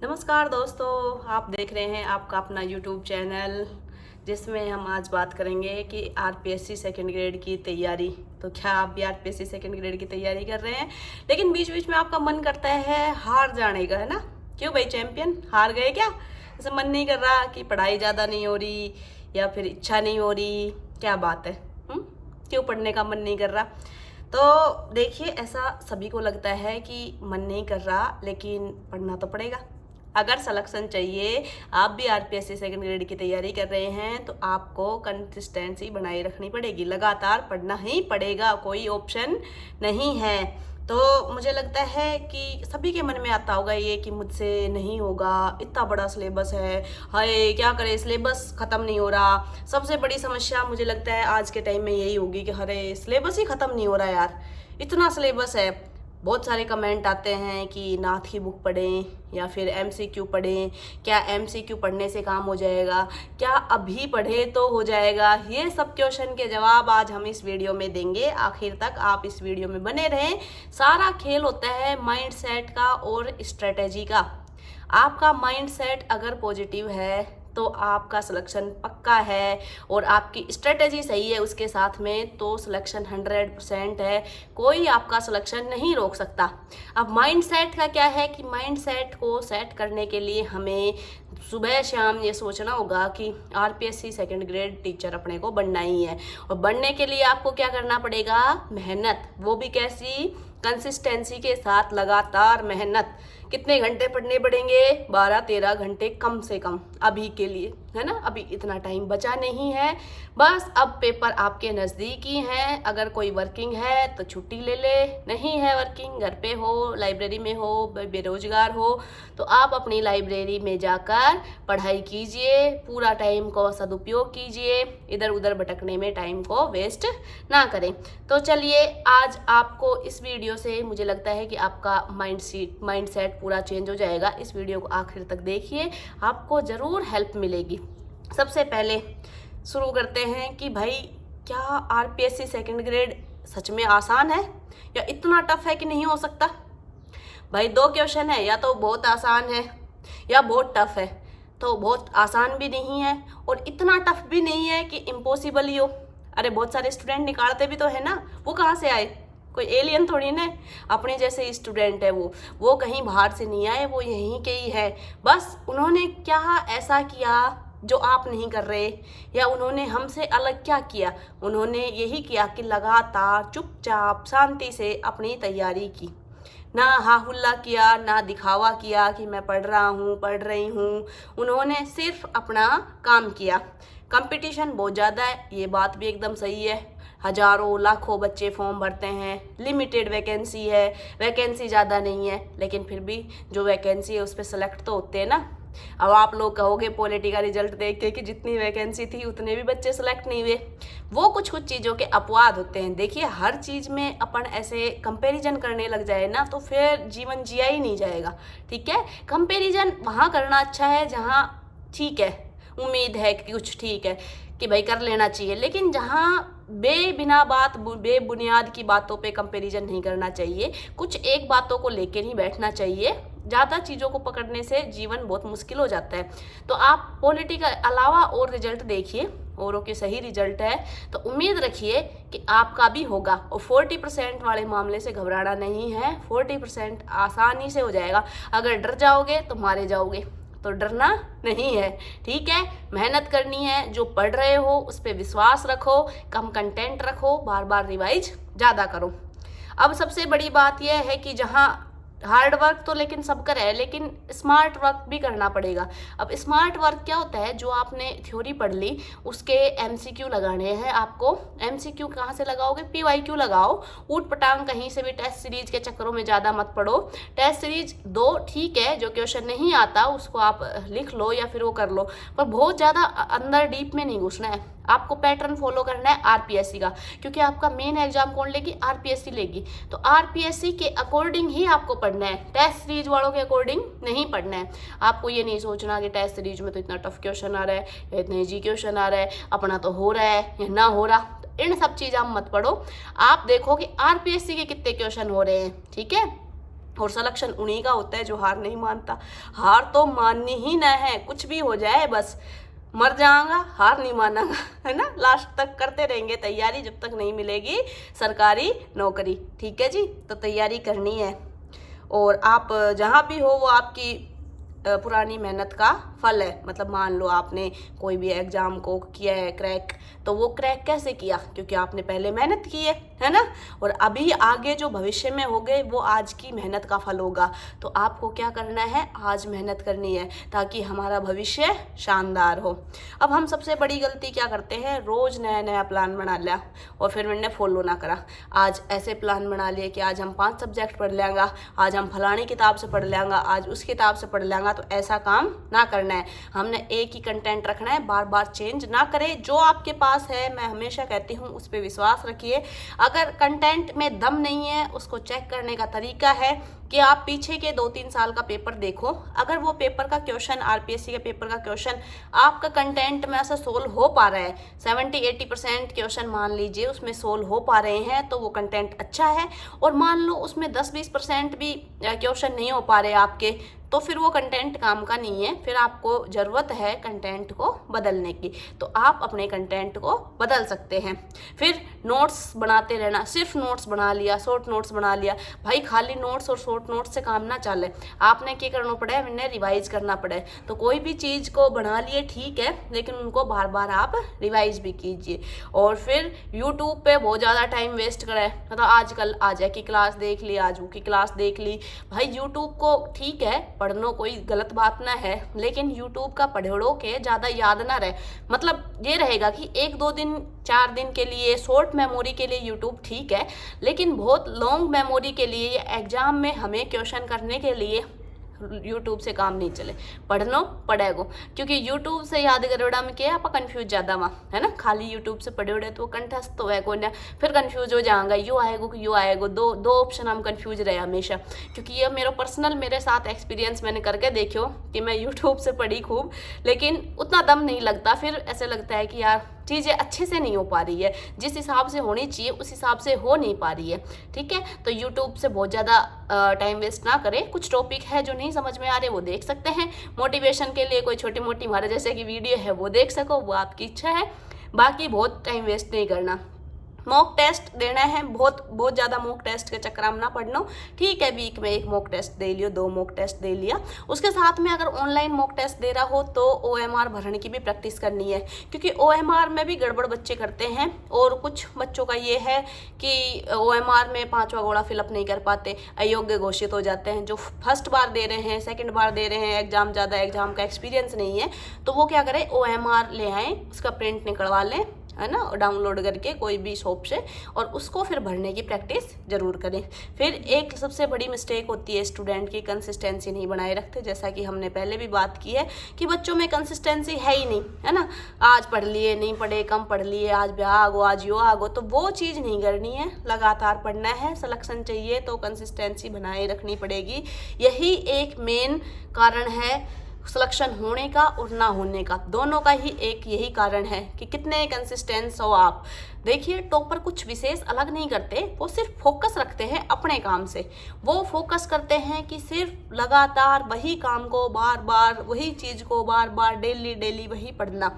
नमस्कार दोस्तों, आप देख रहे हैं आपका अपना यूट्यूब चैनल, जिसमें हम आज बात करेंगे कि आरपीएससी सेकंड ग्रेड की तैयारी। तो क्या आप भी आरपीएससी सेकंड ग्रेड की तैयारी कर रहे हैं, लेकिन बीच बीच में आपका मन करता है हार जाने का, है ना? क्यों भाई चैंपियन, हार गए क्या? ऐसे मन नहीं कर रहा कि पढ़ाई ज़्यादा नहीं हो रही या फिर इच्छा नहीं हो रही, क्या बात है? क्यों पढ़ने का मन नहीं कर रहा? तो देखिए, ऐसा सभी को लगता है कि मन नहीं कर रहा, लेकिन पढ़ना तो पड़ेगा। अगर सिलेक्शन चाहिए, आप भी आरपीएससी सेकंड ग्रेड की तैयारी कर रहे हैं, तो आपको कंसिस्टेंसी बनाए रखनी पड़ेगी, लगातार पढ़ना ही पड़ेगा, कोई ऑप्शन नहीं है। तो मुझे लगता है कि सभी के मन में आता होगा ये कि मुझसे नहीं होगा, इतना बड़ा सिलेबस है, हाय क्या करें, सिलेबस ख़त्म नहीं हो रहा। सबसे बड़ी समस्या मुझे लगता है आज के टाइम में यही होगी कि अरे सिलेबस ही ख़त्म नहीं हो रहा यार, इतना सिलेबस है। बहुत सारे कमेंट आते हैं कि नाथ की बुक पढ़ें या फिर एमसीक्यू पढ़ें, क्या एमसीक्यू पढ़ने से काम हो जाएगा, क्या अभी पढ़े तो हो जाएगा? ये सब क्वेश्चन के जवाब आज हम इस वीडियो में देंगे। आखिर तक आप इस वीडियो में बने रहें। सारा खेल होता है माइंड सेट का और स्ट्रेटेजी का। आपका माइंड सेट अगर पॉजिटिव है तो आपका सिलेक्शन पक्का है, और आपकी स्ट्रेटेजी सही है उसके साथ में, तो सिलेक्शन 100% है। कोई आपका सिलेक्शन नहीं रोक सकता। अब माइंड सेट का क्या है कि माइंड सेट को सेट करने के लिए हमें सुबह शाम ये सोचना होगा कि आरपीएससी सेकंड ग्रेड टीचर अपने को बनना ही है, और बनने के लिए आपको क्या करना पड़ेगा? मेहनत। वो भी कैसी? कंसिस्टेंसी के साथ लगातार मेहनत। कितने घंटे पढ़ने पड़ेंगे? 12-13 घंटे कम से कम अभी के लिए, है ना? अभी इतना टाइम बचा नहीं है। बस अब पेपर आपके नज़दीक ही हैं। अगर कोई वर्किंग है तो छुट्टी ले ले, नहीं है वर्किंग, घर पे हो, लाइब्रेरी में हो, बेरोजगार हो, तो आप अपनी लाइब्रेरी में जाकर पढ़ाई कीजिए, पूरा टाइम को सदुपयोग कीजिए, इधर उधर भटकने में टाइम को वेस्ट ना करें। तो चलिए, आज आपको इस वीडियो से मुझे लगता है कि आपका माइंड सेट पूरा चेंज हो जाएगा। इस वीडियो को आखिर तक देखिए, आपको ज़रूर हेल्प मिलेगी। सबसे पहले शुरू करते हैं कि भाई, क्या आरपीएससी सेकंड ग्रेड सच में आसान है या इतना टफ है कि नहीं हो सकता? भाई दो क्वेश्चन है, या तो बहुत आसान है या बहुत टफ है। तो बहुत आसान भी नहीं है और इतना टफ भी नहीं है कि इम्पॉसिबल ही हो। अरे बहुत सारे स्टूडेंट निकालते भी तो है ना, वो कहाँ से आए? कोई एलियन थोड़ी ना, अपने जैसे स्टूडेंट है वो कहीं बाहर से नहीं आए, वो यहीं के ही है। बस उन्होंने क्या ऐसा किया जो आप नहीं कर रहे, या उन्होंने हमसे अलग क्या किया? उन्होंने यही किया कि लगातार चुपचाप शांति से अपनी तैयारी की, ना हाहुल्ला किया, ना दिखावा किया कि मैं पढ़ रहा हूँ, पढ़ रही हूँ। उन्होंने सिर्फ अपना काम किया। कंपटीशन बहुत ज़्यादा है, ये बात भी एकदम सही है। हजारों लाखों बच्चे फॉर्म भरते हैं, लिमिटेड वैकेंसी है, वैकेंसी ज़्यादा नहीं है, लेकिन फिर भी जो वैकेंसी है उस पर सेलेक्ट तो होते हैं ना। अब आप लोग कहोगे पॉलिटी का रिजल्ट देख के कि जितनी वैकेंसी थी उतने भी बच्चे सेलेक्ट नहीं हुए। वो कुछ कुछ चीज़ों के अपवाद होते हैं। देखिए, हर चीज़ में अपन ऐसे कंपैरिजन करने लग जाए ना, तो फिर जीवन जिया ही नहीं जाएगा। ठीक है, कंपैरिजन वहाँ करना अच्छा है जहाँ ठीक है, उम्मीद है कि कुछ ठीक है कि भाई कर लेना चाहिए, लेकिन जहाँ बेबुनियाद की बातों पे कंपैरिजन नहीं करना चाहिए। कुछ एक बातों को लेकर ही बैठना चाहिए। ज़्यादा चीज़ों को पकड़ने से जीवन बहुत मुश्किल हो जाता है। तो आप पॉलिटी के अलावा और रिजल्ट देखिए, औरों के सही रिजल्ट है तो उम्मीद रखिए कि आपका भी होगा। और 40% वाले मामले से घबराना नहीं है, 40% आसानी से हो जाएगा। अगर डर जाओगे तो मारे जाओगे, तो डरना नहीं है। ठीक है, मेहनत करनी है, जो पढ़ रहे हो उस पर विश्वास रखो, कम कंटेंट रखो, बार बार रिवाइज ज़्यादा करो। अब सबसे बड़ी बात यह है कि जहाँ हार्ड वर्क तो लेकिन सब कर है, लेकिन स्मार्ट वर्क भी करना पड़ेगा। अब स्मार्ट वर्क क्या होता है? जो आपने थ्योरी पढ़ ली उसके एमसीक्यू लगाने हैं आपको। एमसीक्यू कहाँ से लगाओगे? पीवाईक्यू लगाओ। ऊट पटांग कहीं से भी टेस्ट सीरीज के चक्करों में ज़्यादा मत पढ़ो। टेस्ट सीरीज दो ठीक है, जो क्वेश्चन नहीं आता उसको आप लिख लो या फिर वो कर लो, पर बहुत ज़्यादा अंदर डीप में नहीं घुसना है। आपको पैटर्न फॉलो करना है आरपीएससी का, क्योंकि आपका मेन एग्जाम कौन लेगी? आरपीएससी लेगी। तो आरपीएससी के अकॉर्डिंग ही आपको पढ़ना है, टेस्ट सीरीज वालों के अकॉर्डिंग नहीं पढ़ना है। आपको ये नहीं सोचना कि टेस्ट सीरीज में तो इतना टफ क्वेश्चन आ रहा है या इतने इजी क्वेश्चन आ रहा है, अपना तो हो रहा है या ना हो रहा। इन सब चीज़ आप मत पढ़ो। आप देखो कि आरपीएससी के कितने क्वेश्चन हो रहे हैं। ठीक है, और सिलेक्शन उन्हीं का होता है जो हार नहीं मानता। हार तो माननी ही ना है, कुछ भी हो जाए बस मर जाऊंगा, हार नहीं मानांगा, है ना। लास्ट तक करते रहेंगे तैयारी जब तक नहीं मिलेगी सरकारी नौकरी। ठीक है जी, तो तैयारी करनी है। और आप जहाँ भी हो वो आपकी पुरानी मेहनत का फल है। मतलब मान लो आपने कोई भी एग्जाम को किया है क्रैक, तो वो क्रैक कैसे किया? क्योंकि आपने पहले मेहनत की है ना। और अभी आगे जो भविष्य में होगे वो आज की मेहनत का फल होगा। तो आपको क्या करना है, आज मेहनत करनी है ताकि हमारा भविष्य शानदार हो। अब हम सबसे बड़ी गलती क्या करते हैं, रोज नया नया प्लान बना लिया और फिर मैंने फॉलो ना करा। आज ऐसे प्लान बना लिए कि आज हम 5 सब्जेक्ट पढ़ लेंगे, आज हम फलानी किताब से पढ़ लेंगे, आज उस किताब से पढ़ लेंगे। तो ऐसा काम ना करना है। हमने एक ही कंटेंट रखना है, बार बार चेंज ना करें। जो आपके पास है, मैं हमेशा कहती हूँ उस पर विश्वास रखिए। अगर कंटेंट में दम नहीं है, उसको चेक करने का तरीका है कि आप पीछे के 2-3 साल का पेपर देखो। अगर वो पेपर का क्वेश्चन, आरपीएससी के पेपर का क्वेश्चन आपका कंटेंट में ऐसा सोल्व हो पा रहा है, 70-80% क्वेश्चन मान लीजिए उसमें सोल्व हो पा रहे हैं, तो वो कंटेंट अच्छा है। और मान लो उसमें 10-20% भी क्वेश्चन नहीं हो पा रहे आपके, तो फिर वो कंटेंट काम का नहीं है। फिर आपको ज़रूरत है कंटेंट को बदलने की, तो आप अपने कंटेंट को बदल सकते हैं। फिर नोट्स बनाते रहना। सिर्फ नोट्स बना लिया, शॉर्ट नोट्स बना लिया, भाई खाली नोट्स और शॉर्ट नोट्स से काम ना चले। आपने क्या करना पड़े, मैंने रिवाइज करना पड़े। तो कोई भी चीज़ को बना लिए ठीक है, लेकिन उनको बार बार आप रिवाइज भी कीजिए। और फिर यूट्यूब पे बहुत ज़्यादा टाइम वेस्ट करें। मतलब आजकल आज की क्लास देख ली, आज वो की क्लास देख ली। भाई यूट्यूब को ठीक है पढ़नो, कोई गलत बात ना है, लेकिन यूट्यूब का पढ़ो के ज़्यादा याद ना रहे। मतलब ये रहेगा कि 1-2 दिन 4 दिन के लिए शॉर्ट मेमोरी के लिए यूट्यूब ठीक है, लेकिन बहुत लॉन्ग मेमोरी के लिए या एग्जाम में हमें क्वेश्चन करने के लिए यूट्यूब से काम नहीं चले। पढ़नो पड़ेगो, क्योंकि यूट्यूब से याद करोड़ा में क्या आप कंफ्यूज ज़्यादा वहाँ, है ना। खाली यूट्यूब से पढ़े उड़े तो कंठस्थ तो है को ना, फिर कंफ्यूज हो जाएगा, यू आएगो कि यू आएगो। दो ऑप्शन हम कंफ्यूज रहे हमेशा। क्योंकि ये मेरा पर्सनल मेरे साथ एक्सपीरियंस मैंने करके देखो कि मैं यूट्यूब से पढ़ी खूब, लेकिन उतना दम नहीं लगता। फिर ऐसे लगता है कि यार चीज़ें अच्छे से नहीं हो पा रही है, जिस हिसाब से होनी चाहिए उस हिसाब से हो नहीं पा रही है। ठीक है, तो यूट्यूब से बहुत ज़्यादा टाइम वेस्ट ना करें। कुछ टॉपिक है जो नहीं समझ में आ रहे वो देख सकते हैं। मोटिवेशन के लिए कोई छोटी मोटी हमारे जैसे की वीडियो है वो देख सको, वो आपकी इच्छा है। बाकी बहुत टाइम वेस्ट नहीं करना। मॉक टेस्ट देना है, बहुत ज़्यादा मॉक टेस्ट के चक्कर में ना पढ़ना। ठीक है, वीक में 1 मॉक टेस्ट दे लियो, 2 मॉक टेस्ट दे लिया। उसके साथ में अगर ऑनलाइन मॉक टेस्ट दे रहा हो तो OMR भरने की भी प्रैक्टिस करनी है, क्योंकि OMR में भी गड़बड़ बच्चे करते हैं। और कुछ बच्चों का ये है कि OMR में 5वां घोड़ा फिलअप नहीं कर पाते, अयोग्य घोषित हो जाते हैं। जो फर्स्ट बार दे रहे हैं, सेकेंड बार दे रहे हैं, एग्जाम ज़्यादा एग्जाम का एक्सपीरियंस नहीं है, तो वो क्या करें, OMR ले आएँ, उसका प्रिंट निकलवा लें, है ना, डाउनलोड करके कोई भी शॉप से, और उसको फिर भरने की प्रैक्टिस जरूर करें। फिर एक सबसे बड़ी मिस्टेक होती है स्टूडेंट की, कंसिस्टेंसी नहीं बनाए रखते। जैसा कि हमने पहले भी बात की है कि बच्चों में कंसिस्टेंसी है ही नहीं, है ना। आज पढ़ लिए, नहीं पढ़े, कम पढ़ लिए, आज ब्याह आगो, आज यो आगो, तो वो चीज़ नहीं करनी है। लगातार पढ़ना है। सिलेक्शन चाहिए तो कंसिस्टेंसी बनाए रखनी पड़ेगी। यही एक मेन कारण है सिलेक्शन होने का और ना होने का, दोनों का ही एक यही कारण है कि कितने कंसिस्टेंस हो आप। देखिए, टॉपर कुछ विशेष अलग नहीं करते, वो सिर्फ फोकस रखते हैं अपने काम से। वो फोकस करते हैं कि सिर्फ लगातार वही काम को बार बार, वही चीज़ को बार बार, डेली डेली वही पढ़ना,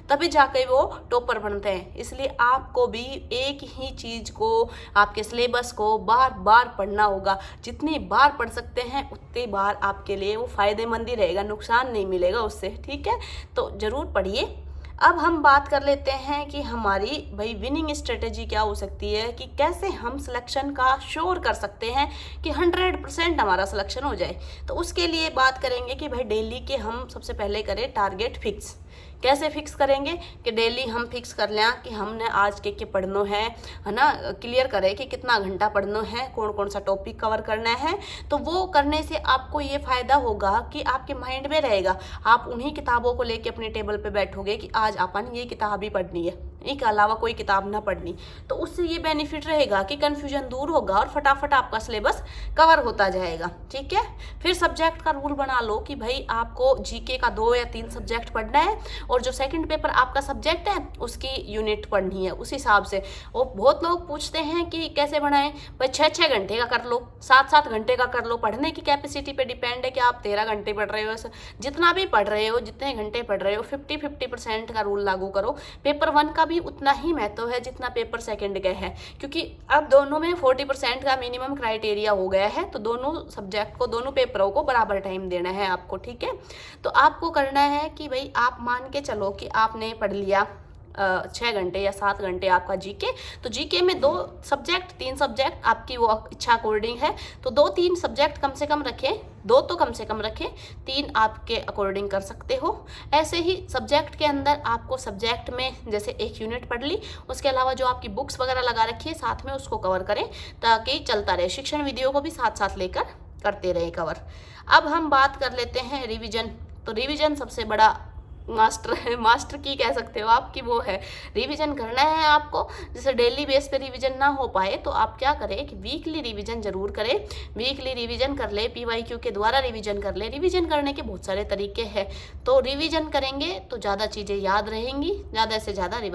तभी जाके वो टॉपर बनते हैं। इसलिए आपको भी एक ही चीज़ को, आपके सिलेबस को बार बार पढ़ना होगा। जितनी बार पढ़ सकते हैं उतनी बार आपके लिए वो फ़ायदेमंद ही रहेगा, नुकसान नहीं मिलेगा उससे। ठीक है, तो ज़रूर पढ़िए। अब हम बात कर लेते हैं कि हमारी भाई विनिंग स्ट्रेटेजी क्या हो सकती है, कि कैसे हम सिलेक्शन का श्योर कर सकते हैं कि 100% हमारा सिलेक्शन हो जाए। तो उसके लिए बात करेंगे कि भाई डेली के हम सबसे पहले करें टारगेट फिक्स। कैसे फिक्स करेंगे कि डेली हम फिक्स कर लें कि हमने आज के पढ़ना है ना, क्लियर करें कि कितना घंटा पढ़ना है, कौन कौन सा टॉपिक कवर करना है। तो वो करने से आपको ये फ़ायदा होगा कि आपके माइंड में रहेगा, आप उन्हीं किताबों को लेके अपने टेबल पे बैठोगे कि आज अपन ये किताब ही पढ़नी है, के अलावा कोई किताब ना पढ़नी। तो उससे ये बेनिफिट रहेगा कि कन्फ्यूजन दूर होगा और फटाफट आपका सिलेबस कवर होता जाएगा। ठीक है, फिर सब्जेक्ट का रूल बना लो कि भाई आपको जीके का 2 या 3 सब्जेक्ट पढ़ना है और जो सेकंड पेपर आपका सब्जेक्ट है उसकी यूनिट पढ़नी है उस हिसाब से। और बहुत लोग पूछते हैं कि कैसे बनाएं, भाई 6-6 घंटे का कर लो, 7-7 घंटे का कर लो। पढ़ने की कैपेसिटी पे डिपेंड है कि आप 13 घंटे पढ़ रहे हो, जितना भी पढ़ रहे हो, जितने घंटे पढ़ रहे हो, 50-50% का रूल लागू करो। पेपर 1 का भी उतना ही महत्व है जितना पेपर सेकंड का है, क्योंकि अब दोनों में 40% का मिनिमम क्राइटेरिया हो गया है। तो दोनों सब्जेक्ट को, दोनों पेपरों को बराबर टाइम देना है आपको। ठीक है, तो आपको करना है कि भाई आप मान के चलो कि आपने पढ़ लिया 6 घंटे या 7 घंटे आपका जीके, तो जीके में 2 सब्जेक्ट 3 सब्जेक्ट आपकी वो इच्छा अकॉर्डिंग है, तो 2-3 सब्जेक्ट कम से कम रखें, 2 तो कम से कम रखें, 3 आपके अकॉर्डिंग कर सकते हो। ऐसे ही सब्जेक्ट के अंदर आपको सब्जेक्ट में जैसे एक यूनिट पढ़ ली, उसके अलावा जो आपकी बुक्स वगैरह लगा रखी है साथ में उसको कवर करें, ताकि चलता रहे। शिक्षण वीडियो को भी साथ साथ लेकर करते रहे कवर। अब हम बात कर लेते हैं रिविजन। तो रिविजन सबसे बड़ा मास्टर की कह सकते हो आपकी वो है। रिवीजन करना है आपको, जैसे डेली बेस पे रिवीजन ना हो पाए तो आप क्या करें कि वीकली रिवीजन जरूर करें। वीकली रिवीजन कर ले, PYQ के द्वारा रिवीजन कर ले। रिवीजन करने के बहुत सारे तरीके हैं, तो रिवीजन करेंगे तो ज़्यादा चीज़ें याद रहेंगी, ज़्यादा से ज़्यादा रिवाइज